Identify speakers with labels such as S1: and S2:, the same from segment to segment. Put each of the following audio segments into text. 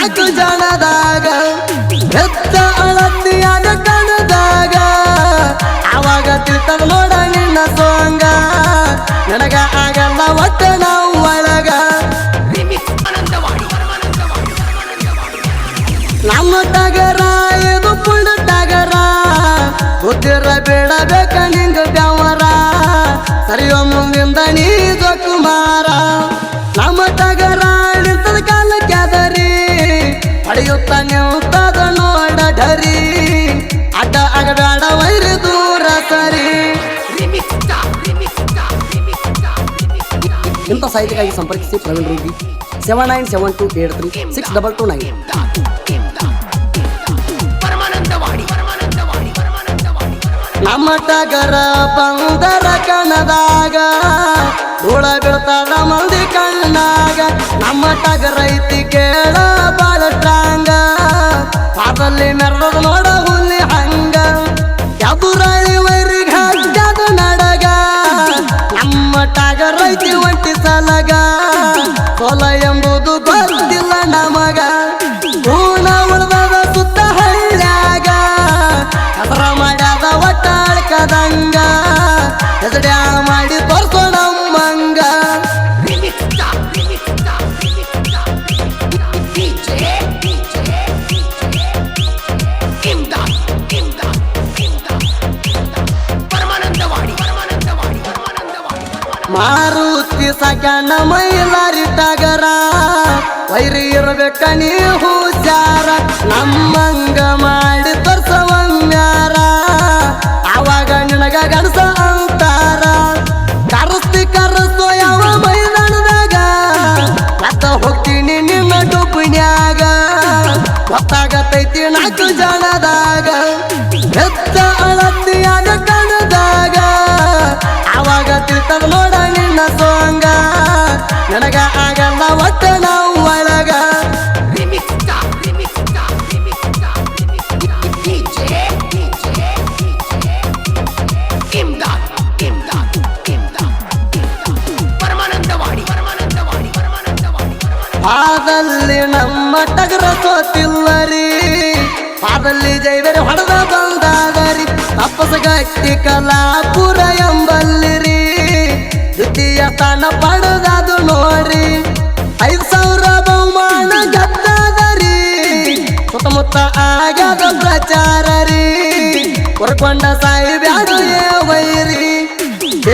S1: ನಾಲ್ಕು ಜನದಾಗ ಬೆತ್ತ ಅಳತಿಯಾಗ ಕಣದಾಗ ಆವಾಗ ತಿಳ್ತದ ನೋಡ ನಿನ್ನ ಸೋಂಗ ನನಗ ಆಗಲ್ಲ ಒಟ್ಟ ನಾವು ಒಳಗ ನಮ್ಮ ಟಗರ ಇದು ಪುಣ್ಣ ಟಗರ ಗೊತ್ತಿರ ಬೇಡಬೇಕ ನಿಂಗ ಬ್ಯಾವರ ಸರಿಯೋ ಮುಂದಿಂದ ನೀ ಕುಮಾರ ನಮ್ಮ ಟಗರ ನಿಂತದ ಕಾಲ ಕ್ಯಾದರಿ ಪಡೆಯುತ್ತ ನಿಂತದ ನೋಡ ಢರಿ ಅಡ್ಡ ಆಗಬೇಡ ವೈರಿ ದೂರ ಸರಿ. ಇಂಥ ಸಾಹಿತ್ಯಕ್ಕಾಗಿ ಸಂಪರ್ಕಿಸಿ ಪ್ರವೀಣ್ ರೂಗಿ 7972836229. ನಮ್ಮ ಟಗರ ಬಂದರ ಕಣದಾಗ ಧೂಳ ಬೀಳ್ತಾರ ಮಂದಿ ಕಣ್ಣಾಗ ನಮ್ಮ ಟಗರ ಐತಿ ಕೇಳ ಬಾಳ ಸ್ಟ್ರಾಂಗ ಪಾದಲ್ಲಿ ಮೆರೆದ ನೋಡ ಹುಲಿ ಹಂಗ ಎದುರಾಳಿ ವೈರಿಗೆ ಹಗ್ಗದ ನಡಗ ನಮ್ಮ ಟಗರ ಐತಿ ಒಂಟಿ ಸಲಗ ಕೊಲ ಎಂಬುದು ಗೊತ್ತಿಲ್ಲ ನಮಗ ಹೂಣ ಉಳ್ದದ ಸುತ್ತ ಹಳ್ಳ್ಯಾಗ ಕಸರ ಮಾಡ್ಯಾದ ಒಟ್ಟಾಳ್ಕದಂಗ ಹೆಸಡ್ಯಾ ಮಾಡಿ ತೋರ್ಸೋ ನಮ್ಮಂಗ. ಮಾರುತಿ ಸಾಕ್ಯಾನ ಮೈಲಾರಿ ಟಗರ ವೈರಿ ಇರಬೇಕ ನೀ ಹುಷಾರ ನಮ್ಮಂಗ ಮಾಡಿ ತೋರ್ಸವಂಗಾರ ಆವಾಗ ನಿನಗ ಗಣಸ ಅಂತಾರ ಕರಸ್ತಿ ಕರಸೋ ಯಾವ ಮೈದಾನದಾಗ ಮತ್ತ ಹೋಗ್ತೀನಿ ನಿನ್ನ ಡುಬ್ನ್ಯಾಗ ಗೊತ್ತಾಗತೈತಿ ನಾಲ್ಕು ಜನದಾಗ ಬೆತ್ತ ಅಳತಿಯಾಗ ಕಣದಾಗ ಆವಾಗ ತಿಳ್ತದ ನೋಡ ನಿನ್ನ ಸೋಂಗ ನನಗ ಆಗಲ್ಲ ಒಟ್ಟ ನಾವು ಒಳಗ. ಪಾದಲ್ಲಿ ನಮ್ಮ ಟಗರ ಸೋತಿಲ್ಲರಿ ಪಾದಲ್ಲಿ ಜೈವರಿ ಹೊಡೆದ ಬಂದಾದರಿ ತಪ್ಪಸ ಗಟ್ಟಿ ಕಲಾಪುರ ಎಂಬಲ್ಲಿರಿ ದ್ವಿತೀಯ ಸ್ಥಾನ ಪಡೆದದು ನೋಡ್ರಿ 5,000 ಬಹುಮಾನ ಗದ್ದದರಿ ಸುತ್ತಮುತ್ತ ಆಗ್ಯದ ಪ್ರಚಾರ ರೀ ಕೊರ್ಕೊಂಡ ಸಾಯಿ ಬ್ಯಾಡು ಏ ವೈರಿ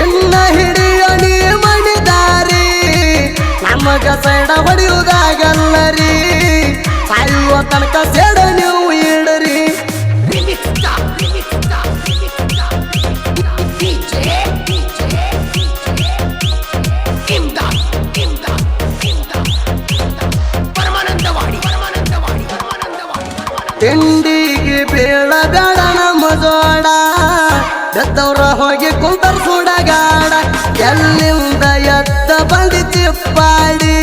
S1: ಇನ್ನ ಹಿಡಿಯೋ ನೀ ಮಣಿದಾರಿ ನಮಗ ಸೈಡ ಹೊಡೆಯುವುದಾಗಲ್ಲರಿ ಸಾಯುವ ತನಕ ಸೇಡ ನೀವು ಇಡರಿ. ತಿಂಡಿಗೆ ಬೀಳ ಬೇಡ ನಮ್ಮ ಜೋಡ ಬೆತ್ತವ್ರ ಹೋಗಿ ಕುಂತರ್ ಸುಡಗಾಡ ಎಲ್ಲಿಂದ ಎದ್ದ ಬಂದಿ ಚಿಪ್ಪಾಡಿ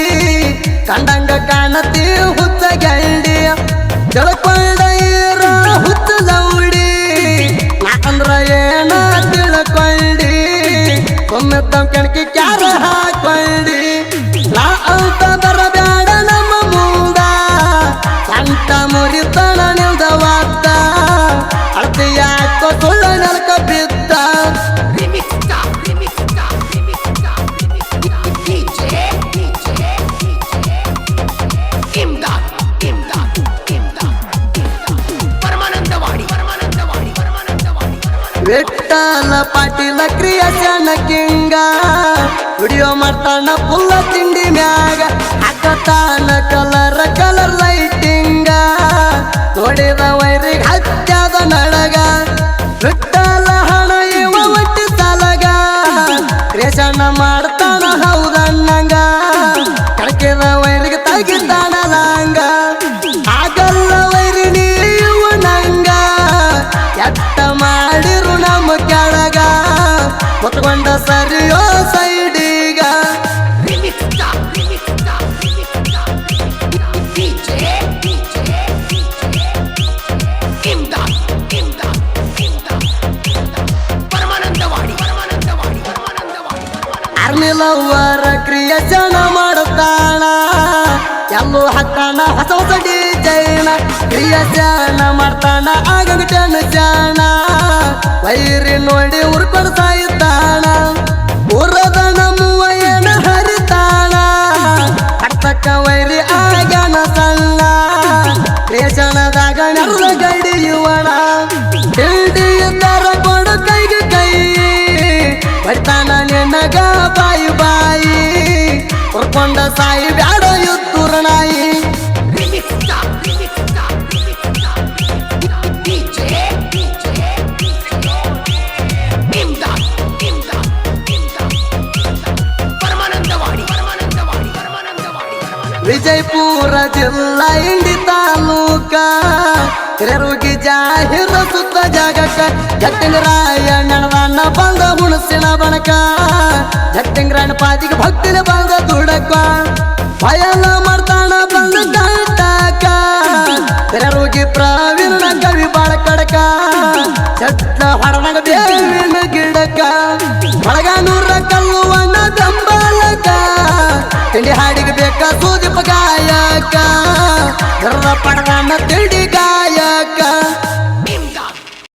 S1: ಕಂಡಂಗ ಕಾಣತಿ ಹುತ್ತ ಗಂಡಿ ತಿಳ್ಕೊಂಡ ಇರ ಹುತ್ತ ಲೌಡಿ ನಾಕಂದ್ರ ಏನ ತಿಳ್ಕೊಂಡಿ ಒಮ್ಮೆ ತಮ್ಮ ಕೆಣಕಿ ಕ್ಯಾರ ಹಾಕೊಂಡಿ ನಾ ಅಂತ ಬರಬೇಡ ನಮ್ಮ ಮುಂದ ಸಂತ ಮುರಿತನ ನಿಲ್ದವಾದ ಅಳತಿ ಯಾಕೋ ಸುಳ್ಳ ನೆಲಕ ಬಿದ್ದ. Vitthala Patil creation king video ಮಾಡ್ತಾನ ಪುಲ್ಲ ತಿಂಡಿ ಮ್ಯಾಗ ಹಾಕತಾನ ಕಲರ್ ಕಲರ್ ಲೈಟಿಂಗ ನೋಡಿದ ವೈರಿಗೆ ಹತ್ಯಾದ ನಡಗ ವಿಠ್ಠಲ ಹಣ ಇವ ಒಟ್ಟಿ ಸಲಗ ಕ್ರಿಯೇಷನ್ ಮಾಡ್ತಾನ ಹೌದನ್ನಂಗ ಕಳಕಿದ ವೈರಿಗೆ ತೆಗಿತಾನ ಲಾಂಗ ಆಗಲ್ಲ ವೈರಿ ನೀವು ನಂಗ ಎಟ್ಟ ಮಾಡಿರು ನಮ್ಮ ಕೆಳಗ ಹೊತ್ಕೊಂಡ ಸರಿಯೋ ಸೈಡಿಗ. ಆರ್ಮಿಲವರ ಕ್ರಿಯೇಷನ್ ಮಾಡುತ್ತಾನ ಎಲ್ಲೂ ಹಾಕ್ತಾನ ಹೊಸ ಹೊಸ ಕ್ರಿಯಾಚಾನ ಮಾಡ್ತಾನ ಆಗಂಗ ಜಾಣ ವೈರಿ ನೋಡಿ ಉರ್ಕೊಂಡು ಸಾಯುತ್ತಾನ ಊರದ ನಮ್ಮುವ ಏನ ಹರಿತಾಣ ಅರ್ಥಕ್ಕ ವೈರಿ ಆಗಣ ಸಣ್ಣ ಕ್ರಿಯಾಚಾನದಾಗ ನೆಲ್ಲ ಗಡಿಯುವಣ ಹಿಡಿಯುತ್ತಾರ ಕೊಡು ಕೈಗೆ ಕೈ ಬರ್ತಾನ ನಿನ್ನಗ ಬಾಯಿ ಉರ್ಕೊಂಡ ಸಾಯಿ ಬ್ಯಾಡ ಯುತ್ತೂರ ನಾಯಿ ವಿಜಯಪುರ ಜಿಲ್ಲಾ ಇಂಡಿ ತಾಲೂಕ ಹಿರರುಗಿ ಜಾಹಿರ ಸುತ್ತ ಜಾಗಕ್ಕ ಜಟ್ಟಿಂಗರಾಯ ನಡವಣ್ಣ ಬಂದ ಹುಣಸಿನ ಬಣಕ ಜಟ್ಟಿಂಗರಾಯನ ಪಾದಿಗೆ ಭಕ್ತಿನ ಬಂದ ದುಡಕ ಬಯಲ ಮಾಡ್ತಾನ ಬಂದ ಗಾಟಕ ಹಿರರುಗಿ ಪ್ರವೀಣ ಕವಿ ಬಾಳ ಕಡಕ ಚಟ್ಲ ಹೊರನಗ ಬೇವಿನ ಗಿಡಕ ಬಳಗಾನೂರ ಕಲ್ಲುವಣ್ಣ ಬೆಂಬಲಕ ತಿಂಡಿ ಹಾಡಿಗೆ ಬೇಕ ಸೂದಿಪ ಗಾಯಕ ಪಡವನ್ನ ತಿಂಡಿ